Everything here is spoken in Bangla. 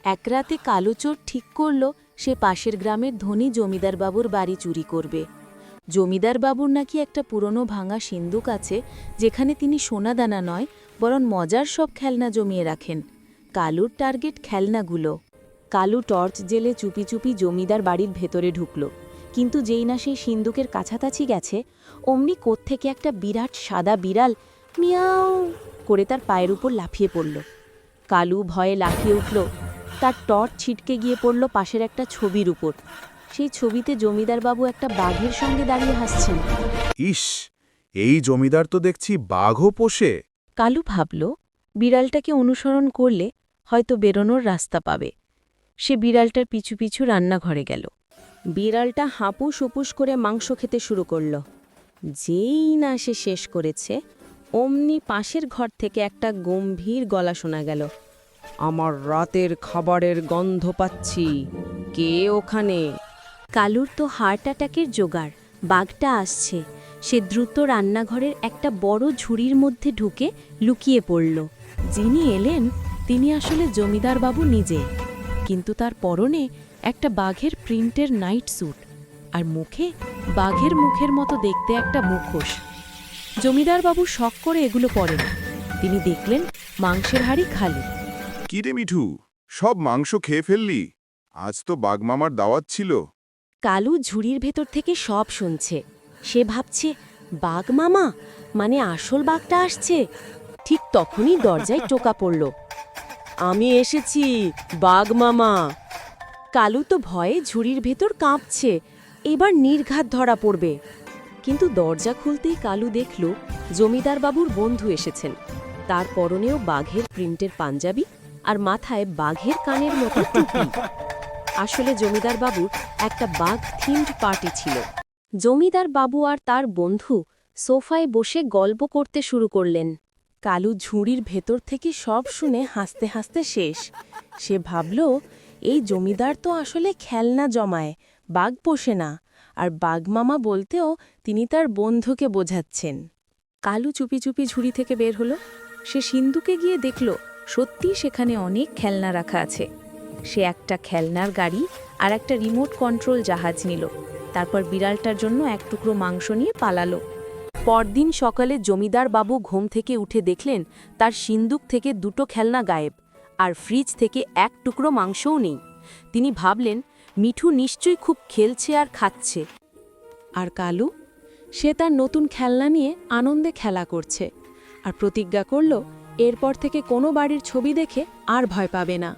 এক রাতে কালো চোর ঠিক করল সে পাশের গ্রামের ধনী জমিদার বাবুর বাড়ি চুরি করবে। জমিদার বাবুর নাকি একটা পুরনো ভাঙা সিন্দুক আছে, যেখানে তিনি সোনাদানা নয় বরং মজার সব খেলনা জমিয়ে রাখেন। কালুর টার্গেট খেলনাগুলো। কালু টর্চ জেলে চুপি চুপি জমিদার বাড়ির ভেতরে ঢুকল, কিন্তু যেই না সেই সিন্দুকের কাছাকাছি গেছে, অমনি কোত্থেকে একটা বিরাট সাদা বিড়াল মিয়াও করে তার পায়ের উপর লাফিয়ে পড়ল। কালু ভয়ে লাফিয়ে উঠল। তার টর্চ ছিটকে গিয়ে পড়ল পাশের একটা ছবির উপর। সেই ছবিতে জমিদার বাবু একটা বাঘের সঙ্গে দাঁড়িয়ে হাসছেন। ইস, এই জমিদার তো দেখছি বাঘও পোষে। কালু ভাবল, বিড়ালটাকে অনুসরণ করলে হয়তো বেরোনোর রাস্তা পাবে। সে বিড়ালটার পিছু পিছু রান্নাঘরে গেল। বিড়ালটা হাঁপুস উপুস করে মাংস খেতে শুরু করল। যেই না সে শেষ করেছে, অমনি পাশের ঘর থেকে একটা গম্ভীর গলা শোনা গেল। আমার রাতের খাবারের গন্ধ পাচ্ছি, কে ওখানে? কালুর তো হার্ট অ্যাটাকের জোগাড়, বাঘটা আসছে। সে দ্রুত রান্নাঘরের একটা বড় ঝুড়ির মধ্যে ঢুকে লুকিয়ে পড়ল। যিনি এলেন তিনি আসলে জমিদার বাবু নিজে, কিন্তু তার পরনে একটা বাঘের প্রিন্টের নাইট স্যুট, আর মুখে বাঘের মুখের মতো দেখতে একটা মুখোশ। জমিদার বাবু শখ করে এগুলো পরেন। তিনি দেখলেন মাংসের হাঁড়ি খালি। কি রে মিঠু, সব মাংস খেয়ে ফেললি? আজ তো বাঘমামার দাওয়াত ছিল। কালু ঝুড়ির ভেতর থেকে সব শুনছে। সে ভাবছে, বাঘ মামা মানে আসল বাঘটা আসছে। ঠিক তখনই দরজায় টোকা পড়ল। আমি এসেছি, বাঘ মামা। কালু তো ভয়ে ঝুড়ির ভেতর কাঁপছে, এবার নির্ঘাত ধরা পড়বে। কিন্তু দরজা খুলতেই কালু দেখল জমিদার বাবুর বন্ধু এসেছেন। তার পরনেও বাঘের প্রিন্টের পাঞ্জাবি আর মাথায় বাঘের কানের মতো টুপি। আসলে জমিদার বাবুর একটা বাঘ থিমড পার্টি ছিল। জমিদার বাবু আর তার বন্ধু সোফায় বসে গল্প করতে শুরু করলেন। কালু ঝুড়ির ভেতর থেকে সব শুনে হাসতে হাসতে শেষ। সে ভাবল, এই জমিদার তো আসলে খেলনা জমায়, বাঘ পোষে না। আর বাঘমামা বলতেও তিনি তার বন্ধুকে বোঝাচ্ছেন। কালু চুপি চুপি ঝুড়ি থেকে বের হলো। সে সিন্দুকে গিয়ে দেখল সত্যিই সেখানে অনেক খেলনা রাখা আছে। সে একটা খেলনার গাড়ি আর একটা রিমোট কন্ট্রোল জাহাজ নিল। তারপর বিড়ালটার জন্য এক টুকরো মাংস নিয়ে পালালো। পরদিন সকালে জমিদার বাবু ঘুম থেকে উঠে দেখলেন তার সিন্দুক থেকে দুটো খেলনা গায়েব, আর ফ্রিজ থেকে এক টুকরো মাংসও নেই। তিনি ভাবলেন, মিঠু নিশ্চয়ই খুব খেলছে আর খাচ্ছে। আর কালু, সে তার নতুন খেলনা নিয়ে আনন্দে খেলা করছে, আর প্রতিজ্ঞা করল এরপর থেকে কোনো বাড়ির ছবি দেখে আর ভয় পাবে না।